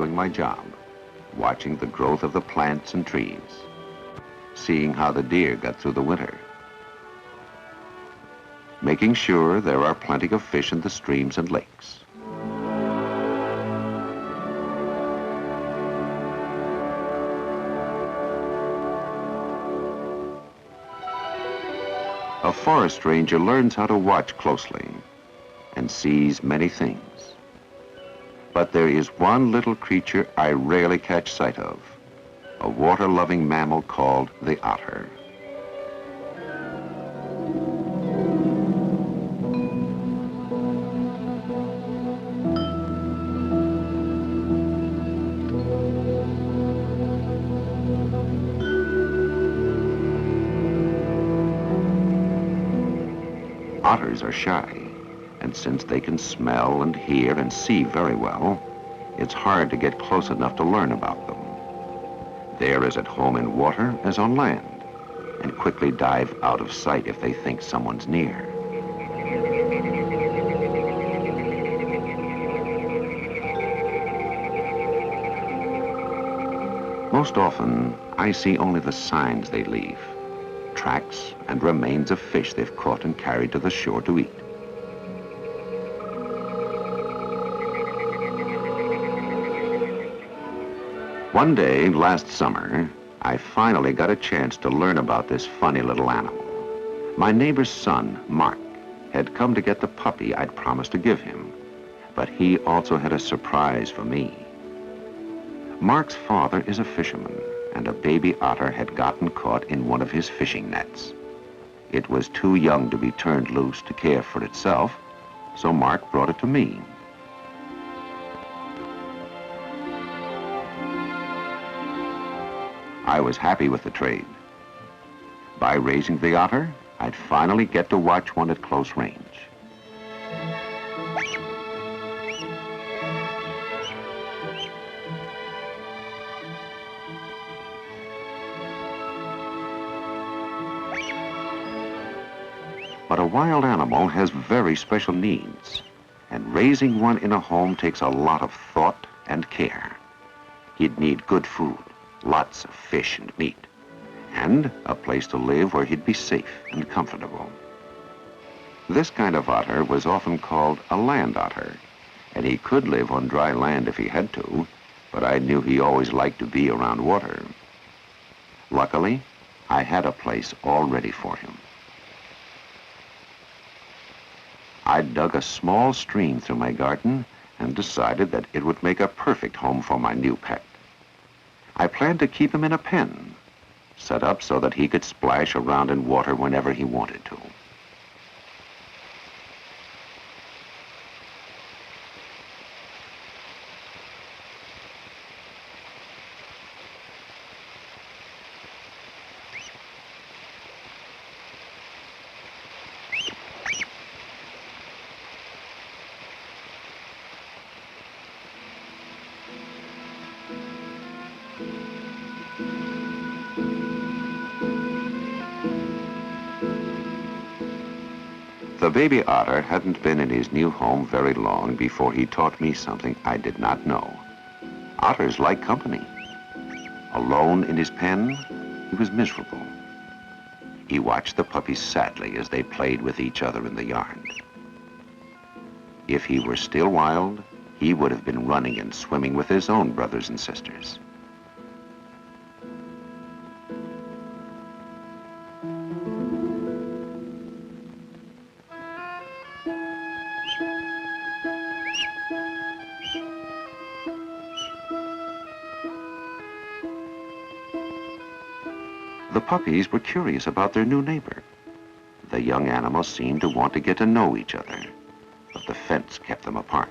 doing my job, watching the growth of the plants and trees, seeing how the deer got through the winter, making sure there are plenty of fish in the streams and lakes. A forest ranger learns how to watch closely and sees many things. But there is one little creature I rarely catch sight of, a water-loving mammal called the otter. Otters are shy, and since they can smell and hear and see very well, it's hard to get close enough to learn about them. They're as at home in water as on land, and quickly dive out of sight if they think someone's near. Most often, I see only the signs they leave, tracks and remains of fish they've caught and carried to the shore to eat. One day last summer, I finally got a chance to learn about this funny little animal. My neighbor's son, Mark, had come to get the puppy I'd promised to give him, but he also had a surprise for me. Mark's father is a fisherman, and a baby otter had gotten caught in one of his fishing nets. It was too young to be turned loose to care for itself, so Mark brought it to me. I was happy with the trade. By raising the otter, I'd finally get to watch one at close range. But a wild animal has very special needs, and raising one in a home takes a lot of thought and care. He'd need good food, lots of fish and meat, and a place to live where he'd be safe and comfortable. This kind of otter was often called a land otter, and he could live on dry land if he had to, but I knew he always liked to be around water. Luckily, I had a place all ready for him. I dug a small stream through my garden and decided that it would make a perfect home for my new pet. I planned to keep him in a pen, set up so that he could splash around in water whenever he wanted to. The baby otter hadn't been in his new home very long before he taught me something I did not know. Otters like company. Alone in his pen, he was miserable. He watched the puppies sadly as they played with each other in the yard. If he were still wild, he would have been running and swimming with his own brothers and sisters. The puppies were curious about their new neighbor. The young animals seemed to want to get to know each other, but the fence kept them apart.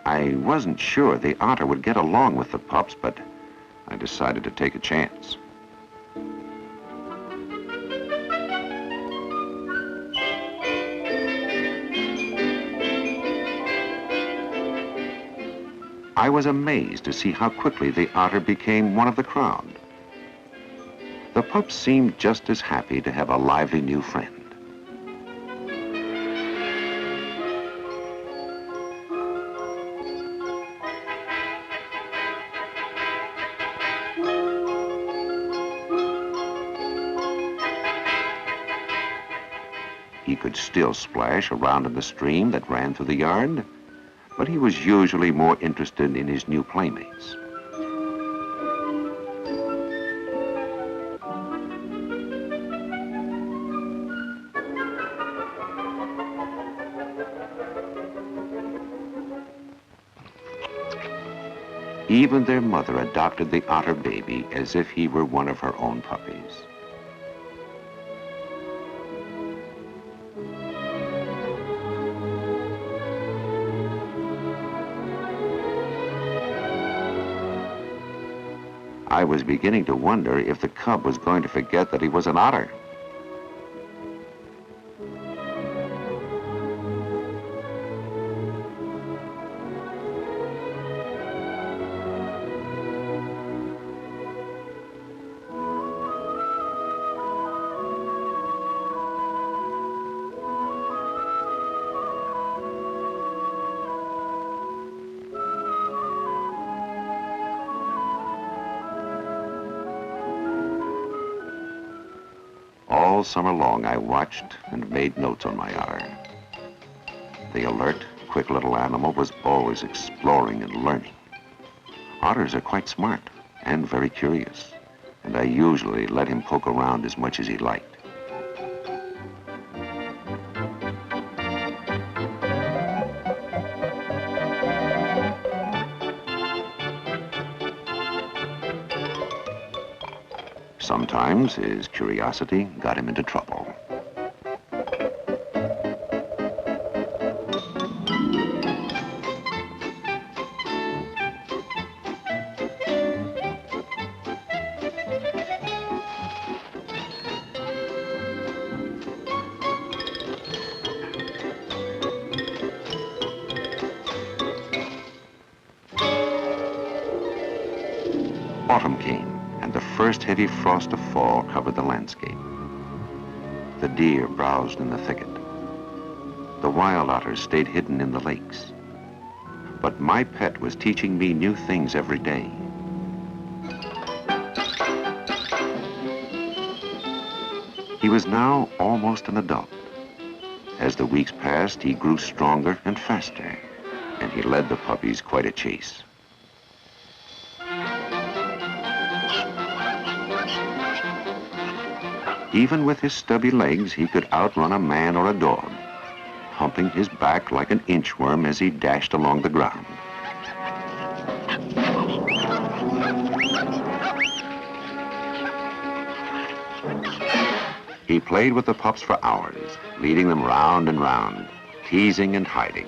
I wasn't sure the otter would get along with the pups, but I decided to take a chance. I was amazed to see how quickly the otter became one of the crowd. The pups seemed just as happy to have a lively new friend. He could still splash around in the stream that ran through the yard, but he was usually more interested in his new playmates. Even their mother adopted the Otter Baby as if he were one of her own puppies. I was beginning to wonder if the cub was going to forget that he was an otter. All summer long, I watched and made notes on my otter. The alert, quick little animal was always exploring and learning. Otters are quite smart and very curious, and I usually let him poke around as much as he liked. Sometimes his curiosity got him into trouble. Autumn came, and the first heavy frost of fall covered the landscape. The deer browsed in the thicket. The wild otters stayed hidden in the lakes. But my pet was teaching me new things every day. He was now almost an adult. As the weeks passed, he grew stronger and faster, and he led the puppies quite a chase. Even with his stubby legs, he could outrun a man or a dog, humping his back like an inchworm as he dashed along the ground. He played with the pups for hours, leading them round and round, teasing and hiding.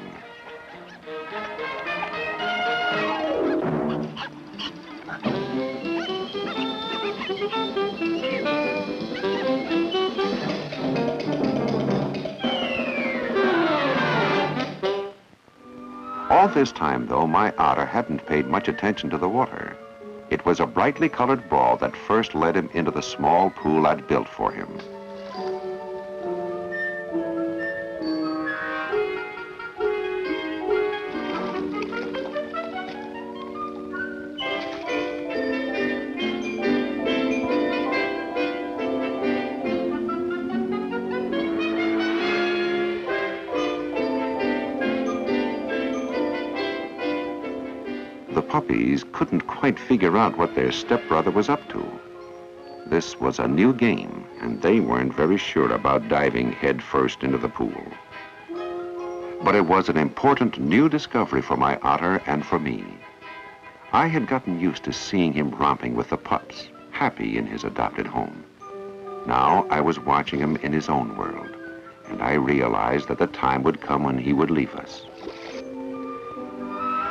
All this time, though, my otter hadn't paid much attention to the water. It was a brightly colored ball that first led him into the small pool I'd built for him. The puppies couldn't quite figure out what their stepbrother was up to. This was a new game, and they weren't very sure about diving headfirst into the pool. But it was an important new discovery for my otter and for me. I had gotten used to seeing him romping with the pups, happy in his adopted home. Now I was watching him in his own world, and I realized that the time would come when he would leave us.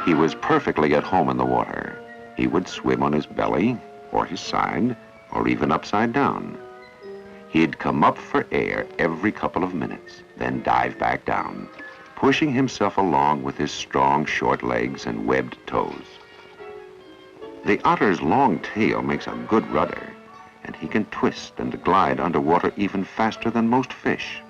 He was perfectly at home in the water. He would swim on his belly, or his side, or even upside down. He'd come up for air every couple of minutes, then dive back down, pushing himself along with his strong, short legs and webbed toes. The otter's long tail makes a good rudder, and he can twist and glide underwater even faster than most fish.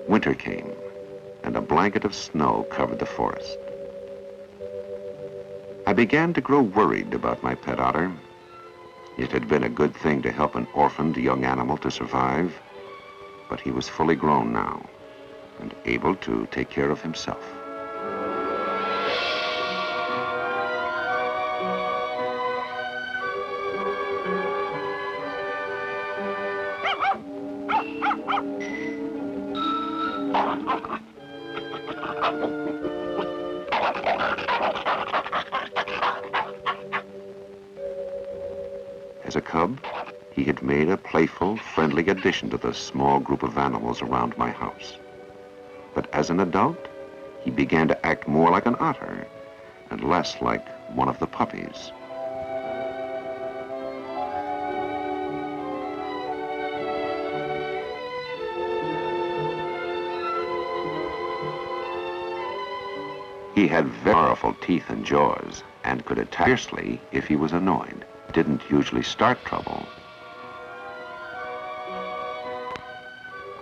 Winter came, and a blanket of snow covered the forest. I began to grow worried about my pet otter. It had been a good thing to help an orphaned young animal to survive, but he was fully grown now and able to take care of himself. As a cub, he had made a playful, friendly addition to the small group of animals around my house. But as an adult, he began to act more like an otter and less like one of the puppies. He had very powerful teeth and jaws and could attack fiercely if he was annoyed. Didn't usually start trouble.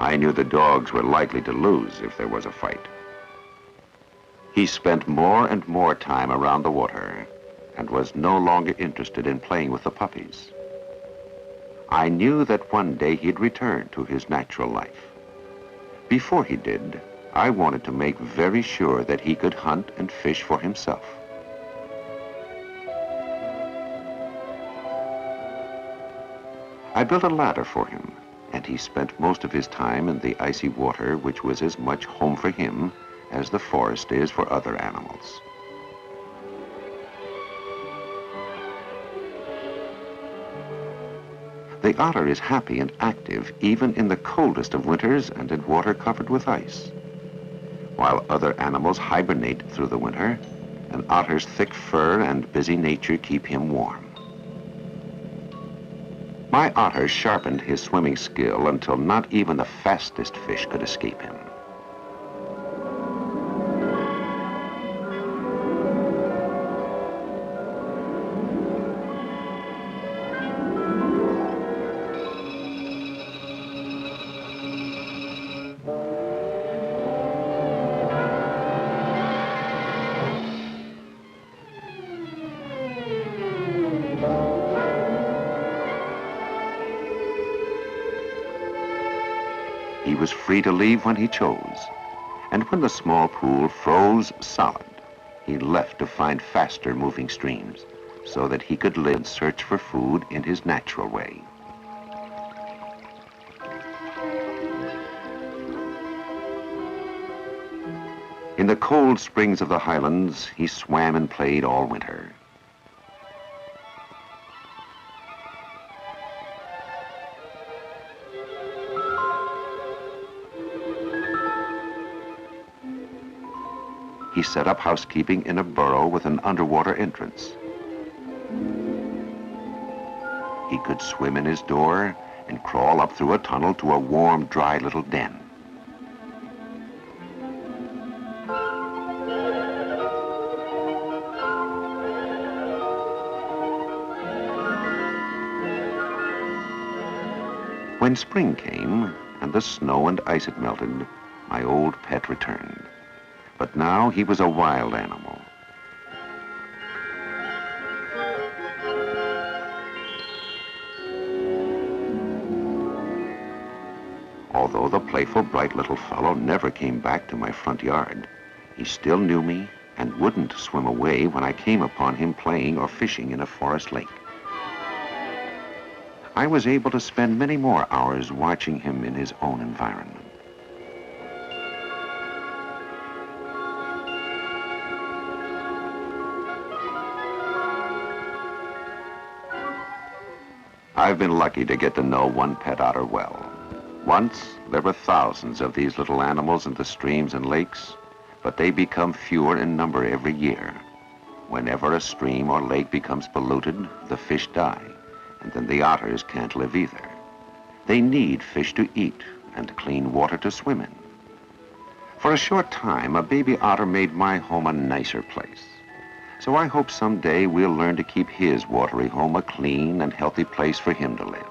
I knew the dogs were likely to lose if there was a fight. He spent more and more time around the water and was no longer interested in playing with the puppies. I knew that one day he'd return to his natural life. Before he did, I wanted to make very sure that he could hunt and fish for himself. I built a ladder for him, and he spent most of his time in the icy water, which was as much home for him as the forest is for other animals. The otter is happy and active even in the coldest of winters and in water covered with ice. While other animals hibernate through the winter, an otter's thick fur and busy nature keep him warm. My otter sharpened his swimming skill until not even the fastest fish could escape him. He was free to leave when he chose, and when the small pool froze solid, he left to find faster moving streams so that he could live and search for food in his natural way. In the cold springs of the highlands, he swam and played all winter. He set up housekeeping in a burrow with an underwater entrance. He could swim in his door and crawl up through a tunnel to a warm, dry little den. When spring came and the snow and ice had melted, my old pet returned. But now he was a wild animal. Although the playful, bright little fellow never came back to my front yard, he still knew me and wouldn't swim away when I came upon him playing or fishing in a forest lake. I was able to spend many more hours watching him in his own environment. I've been lucky to get to know one pet otter well. Once, there were thousands of these little animals in the streams and lakes, but they become fewer in number every year. Whenever a stream or lake becomes polluted, the fish die, and then the otters can't live either. They need fish to eat and clean water to swim in. For a short time, a baby otter made my home a nicer place. So I hope someday we'll learn to keep his watery home a clean and healthy place for him to live.